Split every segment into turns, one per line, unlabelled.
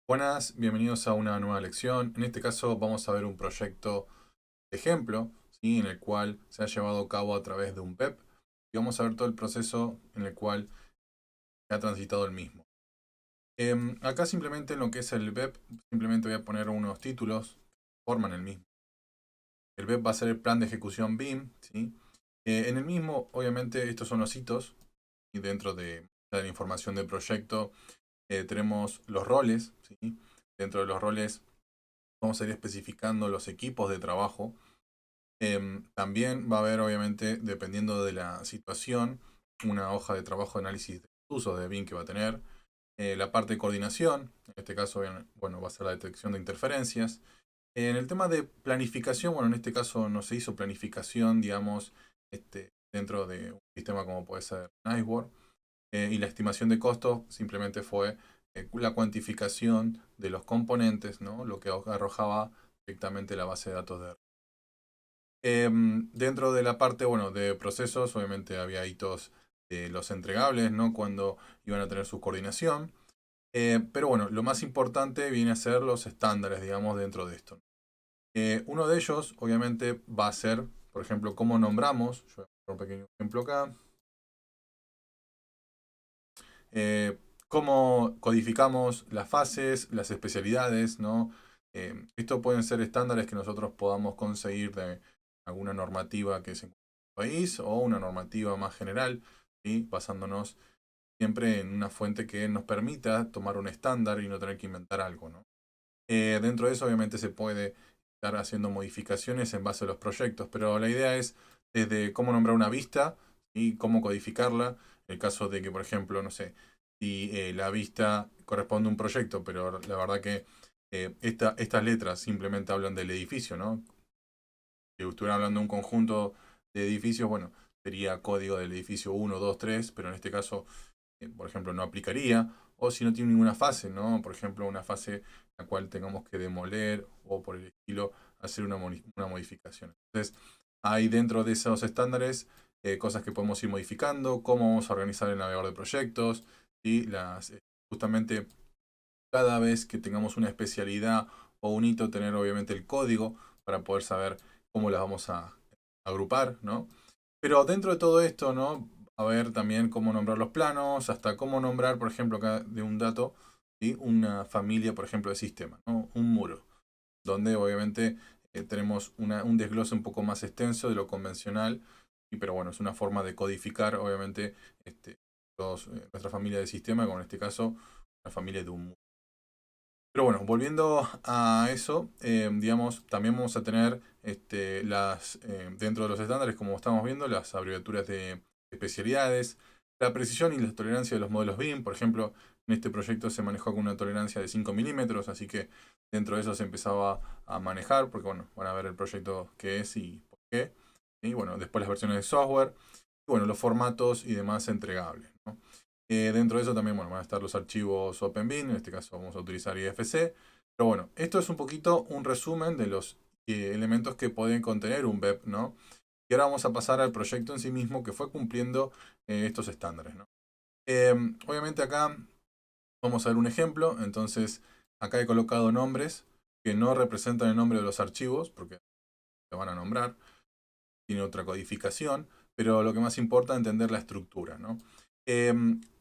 Buenas, bienvenidos a una nueva lección. En este caso vamos a ver un proyecto de ejemplo, ¿sí? En el cual se ha llevado a cabo a través de un web y vamos a ver todo el proceso en el cual se ha transitado el mismo. Acá simplemente en lo que es el web, simplemente voy a poner unos títulos que forman el mismo. El web va a ser el plan de ejecución BIM, ¿sí? En el mismo, obviamente, estos son los hitos y dentro de la información del proyecto tenemos los roles, ¿sí? Dentro de los roles vamos a ir especificando los equipos de trabajo. También va a haber, obviamente, dependiendo de la situación, una hoja de trabajo de análisis de usos de BIM que va a tener. La parte de coordinación, en este caso, bueno, va a ser la detección de interferencias. En el tema de planificación, bueno, en este caso no se hizo planificación, digamos, dentro de un sistema como puede ser Nicework. Y la estimación de costos simplemente fue la cuantificación de los componentes, ¿no? Lo que arrojaba directamente la base de datos de R. Dentro de la parte, bueno, de procesos, obviamente había hitos de los entregables, ¿no? Cuando iban a tener su coordinación. Pero bueno, lo más importante viene a ser los estándares, digamos, dentro de esto. Uno de ellos, obviamente, va a ser, por ejemplo, cómo nombramos. Yo voy a poner un pequeño ejemplo acá. eh, Cómo codificamos las fases, las especialidades, ¿no? Esto pueden ser estándares que nosotros podamos conseguir de alguna normativa que se encuentre en el país o una normativa más general, ¿sí? Basándonos siempre en una fuente que nos permita tomar un estándar y no tener que inventar algo, ¿no? Dentro de eso obviamente se puede estar haciendo modificaciones en base a los proyectos, pero la idea es desde cómo nombrar una vista y cómo codificarla. El caso de que, por ejemplo, no sé, si la vista corresponde a un proyecto, pero la verdad que estas letras simplemente hablan del edificio, ¿no? Si estuviera hablando de un conjunto de edificios, bueno, sería código del edificio 1, 2, 3, pero en este caso por ejemplo, no aplicaría, o si no tiene ninguna fase, ¿no? Por ejemplo, una fase en la cual tengamos que demoler o por el estilo hacer una modificación. Entonces, hay dentro de esos estándares cosas que podemos ir modificando, cómo vamos a organizar el navegador de proyectos, y justamente cada vez que tengamos una especialidad o un hito, tener obviamente el código para poder saber cómo las vamos a agrupar, ¿no? Pero dentro de todo esto, ¿no? A ver también cómo nombrar los planos, hasta cómo nombrar, por ejemplo, acá de un dato, ¿sí? Una familia, por ejemplo, de sistema, ¿no? Un muro, donde obviamente tenemos un desglose un poco más extenso de lo convencional, pero bueno, es una forma de codificar, obviamente, nuestra familia de sistema, como en este caso, la familia de un muro. Pero bueno, volviendo a eso, digamos, también vamos a tener dentro de los estándares, como estamos viendo, las abreviaturas de especialidades, la precisión y la tolerancia de los modelos BIM. Por ejemplo, en este proyecto se manejó con una tolerancia de 5 milímetros, así que dentro de eso se empezaba a manejar, porque bueno, van a ver el proyecto qué es y por qué. Y bueno, después las versiones de software, y bueno, los formatos y demás entregables, ¿no? Dentro de eso también bueno, van a estar los archivos OpenBIN, en este caso vamos a utilizar IFC. Pero bueno, esto es un poquito un resumen de los elementos que pueden contener un web, ¿no? Y ahora vamos a pasar al proyecto en sí mismo que fue cumpliendo estos estándares, ¿no? Obviamente acá vamos a ver un ejemplo, entonces acá he colocado nombres que no representan el nombre de los archivos, porque se van a nombrar, tiene otra codificación, pero lo que más importa es entender la estructura, ¿no? Eh,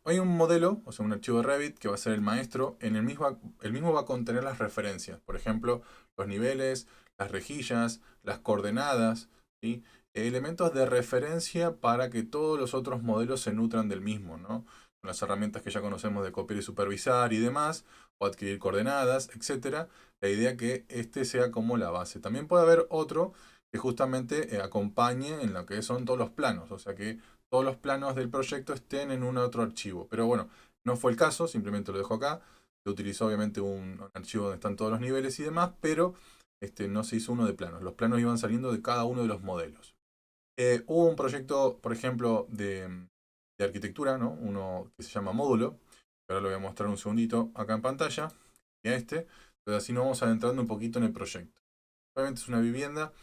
Hay un modelo, o sea, un archivo de Revit que va a ser el maestro. El mismo va a contener las referencias, por ejemplo, los niveles, las rejillas, las coordenadas, ¿sí? Elementos de referencia para que todos los otros modelos se nutran del mismo, ¿no? Con las herramientas que ya conocemos de copiar y supervisar y demás, o adquirir coordenadas, etcétera. La idea es que este sea como la base. También puede haber otro que justamente acompañe en lo que son todos los planos, o sea que todos los planos del proyecto estén en un otro archivo. Pero bueno, no fue el caso, simplemente lo dejo acá. Se utilizó obviamente un archivo donde están todos los niveles y demás, pero no se hizo uno de planos. Los planos iban saliendo de cada uno de los modelos. Hubo un proyecto, por ejemplo, de arquitectura, ¿no? Uno que se llama módulo. Ahora lo voy a mostrar un segundito acá en pantalla. Y a este. Entonces así nos vamos adentrando un poquito en el proyecto. Obviamente es una vivienda,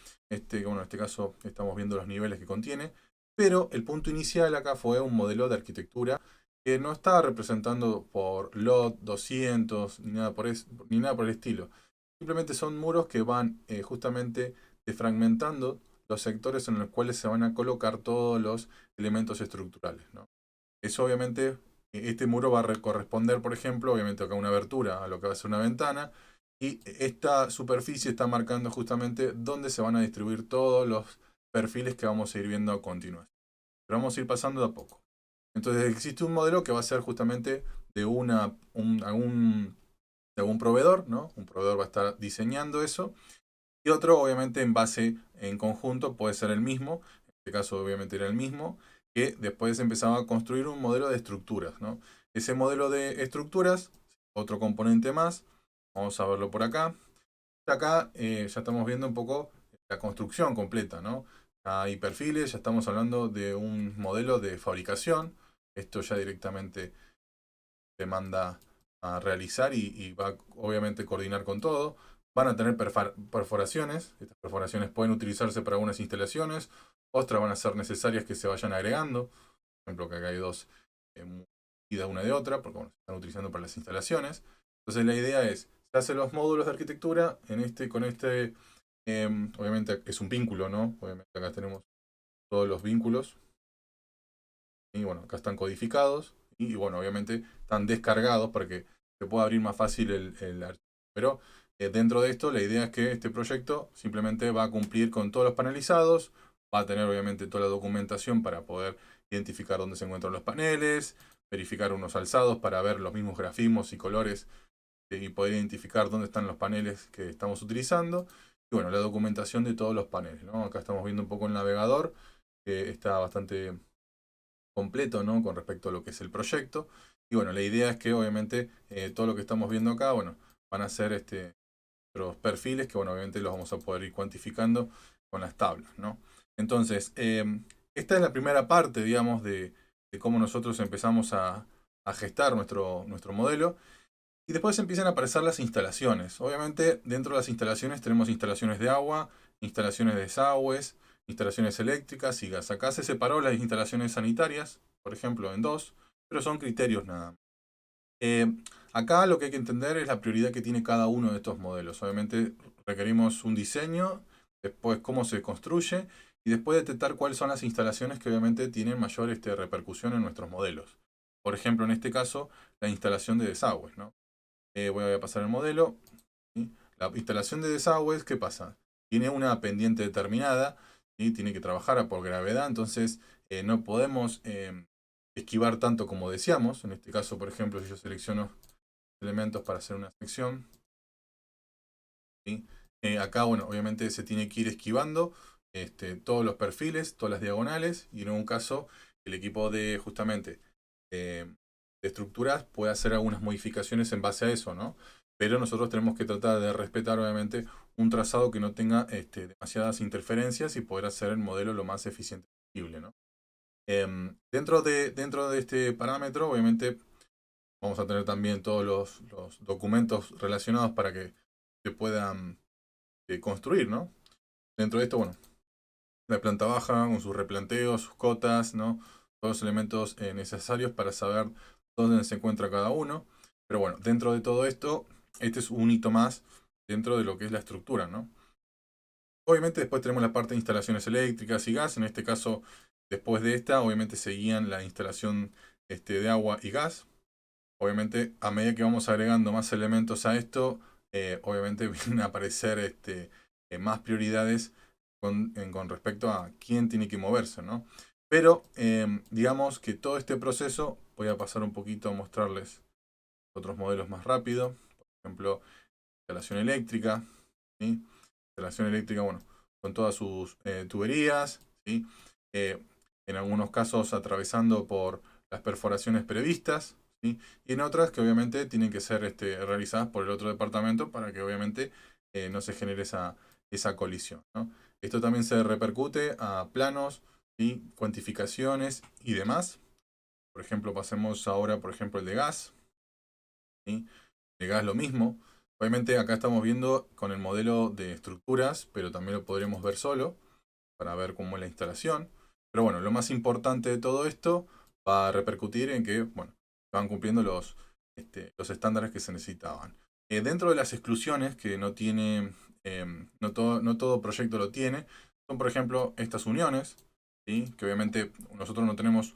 bueno, en este caso estamos viendo los niveles que contiene, pero el punto inicial acá fue un modelo de arquitectura que no está representando por lot 200 ni nada por el estilo. Simplemente son muros que van justamente defragmentando los sectores en los cuales se van a colocar todos los elementos estructurales, ¿no? Eso obviamente, este muro va a corresponder, por ejemplo, obviamente acá una abertura a lo que va a ser una ventana, y esta superficie está marcando justamente dónde se van a distribuir todos los perfiles que vamos a ir viendo a continuación. Pero vamos a ir pasando de a poco. Entonces existe un modelo que va a ser justamente de algún proveedor, ¿no? Un proveedor va a estar diseñando eso, y otro obviamente en base en conjunto puede ser el mismo, en este caso obviamente era el mismo, que después empezaba a construir un modelo de estructuras, ¿no? Ese modelo de estructuras, otro componente más, vamos a verlo por acá. Acá ya estamos viendo un poco la construcción completa, ¿no? Hay perfiles, ya estamos hablando de un modelo de fabricación. Esto ya directamente te manda a realizar y va obviamente a coordinar con todo. Van a tener perforaciones. Estas perforaciones pueden utilizarse para algunas instalaciones. Otras van a ser necesarias que se vayan agregando. Por ejemplo, que acá hay dos unidas una de otra, porque bueno, se están utilizando para las instalaciones. Entonces la idea es, se hacen los módulos de arquitectura con este, obviamente es un vínculo, ¿no? Obviamente acá tenemos todos los vínculos. Y bueno, acá están codificados. Y bueno, obviamente están descargados para que se pueda abrir más fácil el archivo. Pero dentro de esto, la idea es que este proyecto simplemente va a cumplir con todos los panelizados. Va a tener obviamente toda la documentación para poder identificar dónde se encuentran los paneles, verificar unos alzados para ver los mismos grafismos y colores y poder identificar dónde están los paneles que estamos utilizando. Y bueno, la documentación de todos los paneles, ¿no? Acá estamos viendo un poco el navegador, que está bastante completo, ¿no? Con respecto a lo que es el proyecto. Y bueno, la idea es que obviamente todo lo que estamos viendo acá, bueno, van a ser nuestros perfiles que, bueno, obviamente los vamos a poder ir cuantificando con las tablas, ¿no? Entonces, esta es la primera parte, digamos, de cómo nosotros empezamos a gestar nuestro modelo. Y después empiezan a aparecer las instalaciones. Obviamente, dentro de las instalaciones tenemos instalaciones de agua, instalaciones de desagües, instalaciones eléctricas y gas. Acá se separó las instalaciones sanitarias, por ejemplo, en dos, pero son criterios nada más. Eh, Acá lo que hay que entender es la prioridad que tiene cada uno de estos modelos. Obviamente requerimos un diseño, después cómo se construye y después detectar cuáles son las instalaciones que obviamente tienen mayor repercusión en nuestros modelos. Por ejemplo, en este caso, la instalación de desagües, ¿no? Voy a pasar el modelo. ¿Sí? La instalación de desagües, ¿qué pasa? Tiene una pendiente determinada y tiene que trabajar por gravedad, entonces no podemos esquivar tanto como deseamos. En este caso, por ejemplo, si yo selecciono elementos para hacer una sección, ¿sí? Acá, bueno, obviamente se tiene que ir esquivando todos los perfiles, todas las diagonales, y en un caso, el equipo de justamente de estructuras puede hacer algunas modificaciones en base a eso, ¿no? Pero nosotros tenemos que tratar de respetar, obviamente, un trazado que no tenga demasiadas interferencias y poder hacer el modelo lo más eficiente posible, ¿no? Dentro de este parámetro, obviamente, vamos a tener también todos los documentos relacionados para que se puedan construir, ¿no? Dentro de esto, bueno, la planta baja con sus replanteos, sus cotas, ¿no? Todos los elementos necesarios para saber dónde se encuentra cada uno. Pero bueno, dentro de todo esto, este es un hito más dentro de lo que es la estructura, ¿no? Obviamente después tenemos la parte de instalaciones eléctricas y gas. En este caso, después de esta, obviamente seguían la instalación de agua y gas. Obviamente, a medida que vamos agregando más elementos a esto, obviamente vienen a aparecer más prioridades con respecto a quién tiene que moverse, ¿no? Pero digamos que todo este proceso, voy a pasar un poquito a mostrarles otros modelos más rápido. Por ejemplo, instalación eléctrica, ¿sí? Instalación eléctrica, bueno, con todas sus tuberías, ¿sí? En algunos casos atravesando por las perforaciones previstas, ¿sí? Y en otras que obviamente tienen que ser realizadas por el otro departamento para que obviamente no se genere esa colisión, ¿no? Esto también se repercute a planos, ¿sí? Cuantificaciones y demás. Por ejemplo, pasemos ahora, por ejemplo, el de gas, ¿sí? De gas lo mismo. Obviamente acá estamos viendo con el modelo de estructuras, pero también lo podremos ver solo para ver cómo es la instalación. Pero bueno, lo más importante de todo esto, va a repercutir en que, bueno, se van cumpliendo los estándares que se necesitaban. Dentro de las exclusiones que no tiene, no todo proyecto lo tiene, son por ejemplo estas uniones, ¿sí? Que obviamente nosotros no tenemos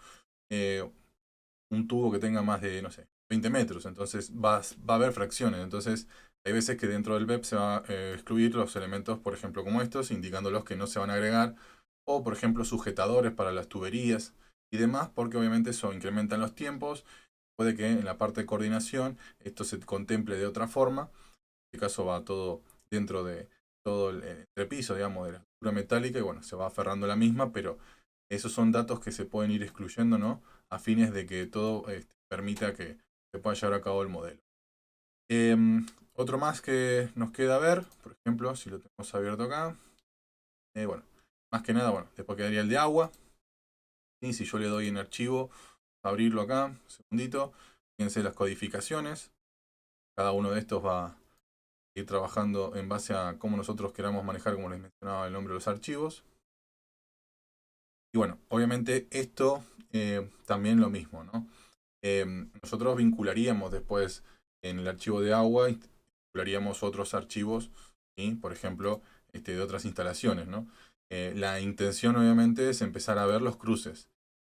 un tubo que tenga más de, no sé, 20 metros, entonces va a haber fracciones, entonces hay veces que dentro del BEP se va a excluir los elementos, por ejemplo, como estos, indicándolos que no se van a agregar, o por ejemplo sujetadores para las tuberías y demás, porque obviamente eso incrementa los tiempos, puede que en la parte de coordinación esto se contemple de otra forma, en este caso va todo dentro de todo el entrepiso, digamos, de la estructura metálica, y bueno, se va aferrando a la misma, pero esos son datos que se pueden ir excluyendo, ¿no? A fines de que todo permita que se pueda llevar a cabo el modelo. Otro más que nos queda ver, por ejemplo, si lo tenemos abierto acá, bueno, más que nada, bueno, después quedaría el de agua. Y si yo le doy en archivo, abrirlo acá, un segundito, fíjense las codificaciones. Cada uno de estos va a ir trabajando en base a cómo nosotros queramos manejar, como les mencionaba, el nombre de los archivos. Y bueno, obviamente esto también lo mismo, ¿no? Nosotros vincularíamos después en el archivo de agua, vincularíamos otros archivos, ¿sí? Por ejemplo, de otras instalaciones, ¿no? La intención obviamente es empezar a ver los cruces.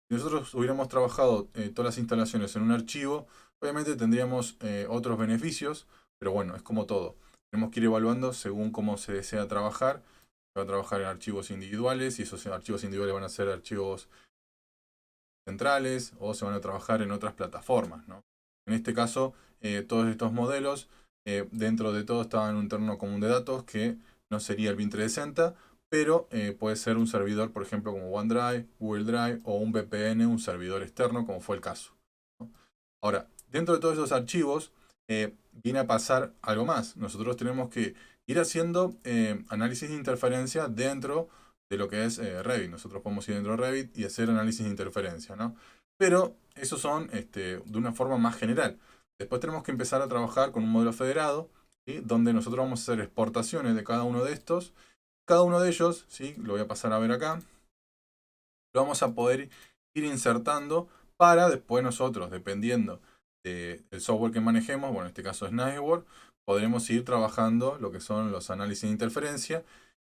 Si nosotros hubiéramos trabajado todas las instalaciones en un archivo, obviamente tendríamos otros beneficios, pero bueno, es como todo. Tenemos que ir evaluando según cómo se desea trabajar. Se va a trabajar en archivos individuales y esos archivos individuales van a ser archivos centrales o se van a trabajar en otras plataformas, ¿no? En este caso, todos estos modelos, dentro de todo, estaban en un entorno común de datos que no sería el Win360, pero puede ser un servidor, por ejemplo, como OneDrive, Google Drive o un VPN, un servidor externo, como fue el caso, ¿no? Ahora, dentro de todos esos archivos, viene a pasar algo más. Nosotros tenemos que ir haciendo análisis de interferencia dentro de lo que es Revit. Nosotros podemos ir dentro de Revit y hacer análisis de interferencia, ¿no? Pero esos son de una forma más general. Después tenemos que empezar a trabajar con un modelo federado, ¿sí? Donde nosotros vamos a hacer exportaciones de cada uno de estos. Cada uno de ellos, ¿sí? Lo voy a pasar a ver acá, lo vamos a poder ir insertando para después nosotros, dependiendo del software que manejemos, bueno, en este caso es Navisworks, podremos ir trabajando lo que son los análisis de interferencia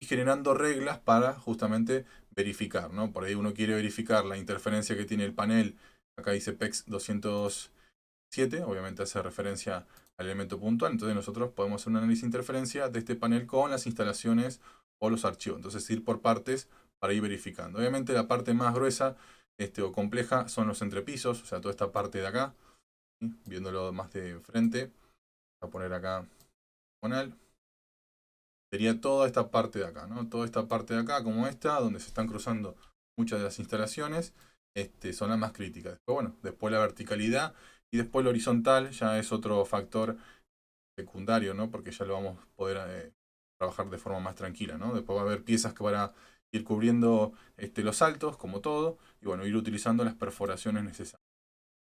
y generando reglas para justamente verificar, ¿no? Por ahí uno quiere verificar la interferencia que tiene el panel, acá dice PEX 207, obviamente hace referencia al elemento puntual, entonces nosotros podemos hacer un análisis de interferencia de este panel con las instalaciones o los archivos, entonces ir por partes para ir verificando. Obviamente la parte más gruesa o compleja son los entrepisos, o sea, toda esta parte de acá, ¿sí? Viéndolo más de frente, voy a poner acá diagonal. Sería toda esta parte de acá, ¿no? Toda esta parte de acá, como esta, donde se están cruzando muchas de las instalaciones, son las más críticas. Después, bueno, después la verticalidad y después la horizontal ya es otro factor secundario, ¿no? Porque ya lo vamos a poder trabajar de forma más tranquila, ¿no? Después va a haber piezas que van a ir cubriendo los saltos, como todo, y bueno, ir utilizando las perforaciones necesarias,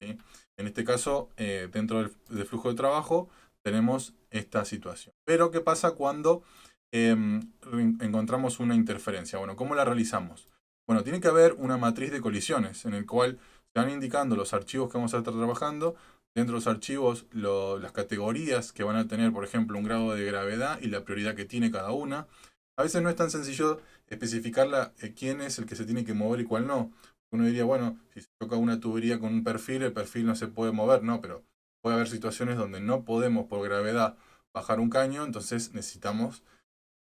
¿sí? En este caso, dentro del flujo de trabajo, tenemos esta situación. Pero, ¿qué pasa cuando encontramos una interferencia? Bueno, ¿cómo la realizamos? Bueno, tiene que haber una matriz de colisiones en el cual se van indicando los archivos que vamos a estar trabajando. Dentro de los archivos, las categorías que van a tener, por ejemplo, un grado de gravedad y la prioridad que tiene cada una. A veces no es tan sencillo especificar quién es el que se tiene que mover y cuál no. Uno diría, bueno, si se toca una tubería con un perfil, el perfil no se puede mover, no, pero puede haber situaciones donde no podemos por gravedad bajar un caño, entonces necesitamos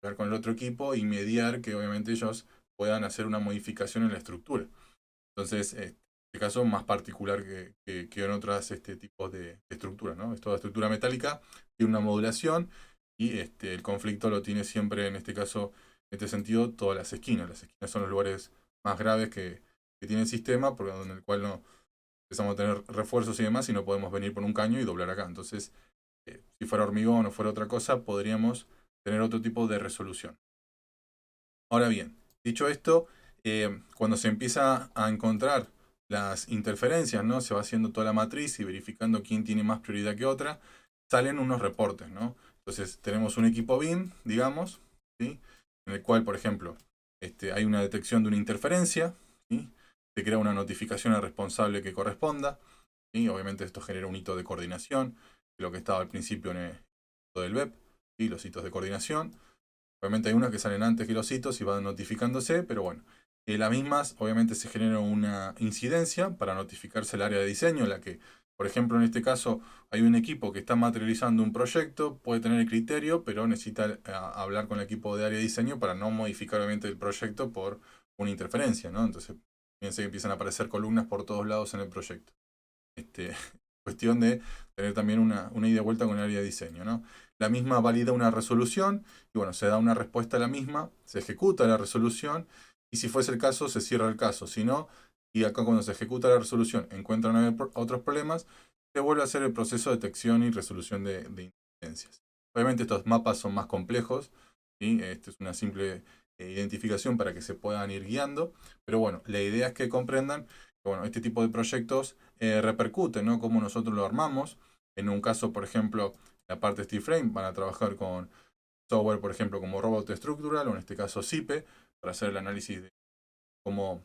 ver con el otro equipo y mediar que obviamente ellos puedan hacer una modificación en la estructura. Entonces, este caso más particular que en otras tipos de estructuras, ¿no? Es toda estructura metálica, tiene una modulación y el conflicto lo tiene siempre, en este caso, en este sentido, todas las esquinas. Las esquinas son los lugares más graves que tiene el sistema, porque en el cual no empezamos a tener refuerzos y demás y no podemos venir por un caño y doblar acá. Entonces, si fuera hormigón o fuera otra cosa, podríamos tener otro tipo de resolución. Ahora bien, dicho esto, cuando se empieza a encontrar las interferencias, ¿no? Se va haciendo toda la matriz y verificando quién tiene más prioridad que otra, salen unos reportes, ¿no? Entonces tenemos un equipo BIM, digamos, ¿sí? En el cual, por ejemplo, hay una detección de una interferencia, ¿sí? se crea una notificación al responsable que corresponda, y obviamente esto genera un hito de coordinación, lo que estaba al principio en el del web, y los hitos de coordinación. Obviamente hay unos que salen antes que los hitos y van notificándose, pero bueno. Las mismas, obviamente, se genera una incidencia para notificarse el área de diseño, en la que, por ejemplo, en este caso, hay un equipo que está materializando un proyecto, puede tener el criterio, pero necesita hablar con el equipo de área de diseño para no modificar, obviamente, el proyecto por una interferencia, ¿no? Entonces, fíjense que empiezan a aparecer columnas por todos lados en el proyecto. Cuestión de tener también una ida y vuelta con el área de diseño, ¿no? La misma valida una resolución y bueno, se da una respuesta a la misma, se ejecuta la resolución y si fuese el caso, se cierra el caso. Si no, y acá cuando se ejecuta la resolución encuentran otros problemas, se vuelve a hacer el proceso de detección y resolución de incidencias. Obviamente estos mapas son más complejos y este es una simple identificación para que se puedan ir guiando, pero bueno, la idea es que comprendan que bueno, este tipo de proyectos repercuten, ¿no? Cómo nosotros lo armamos. En un caso, por ejemplo, la parte SteelFrame van a trabajar con software, por ejemplo, como Robot Structural, o en este caso SIPE, para hacer el análisis de cómo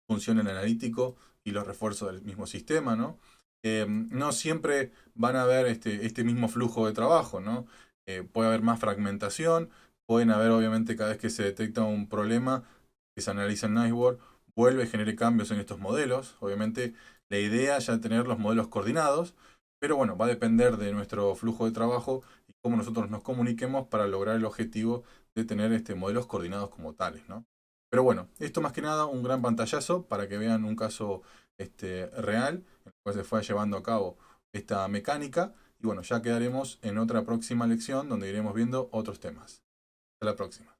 funciona el analítico y los refuerzos del mismo sistema, ¿no? No siempre van a haber este mismo flujo de trabajo, ¿no? Puede haber más fragmentación, pueden haber, obviamente, cada vez que se detecta un problema que se analiza en Niceboard, vuelve a generar cambios en estos modelos. Obviamente, la idea ya es tener los modelos coordinados, pero bueno, va a depender de nuestro flujo de trabajo y cómo nosotros nos comuniquemos para lograr el objetivo de tener modelos coordinados como tales, ¿no? Pero bueno, esto más que nada un gran pantallazo para que vean un caso real en el cual se fue llevando a cabo esta mecánica. Y bueno, ya quedaremos en otra próxima lección donde iremos viendo otros temas. Hasta la próxima.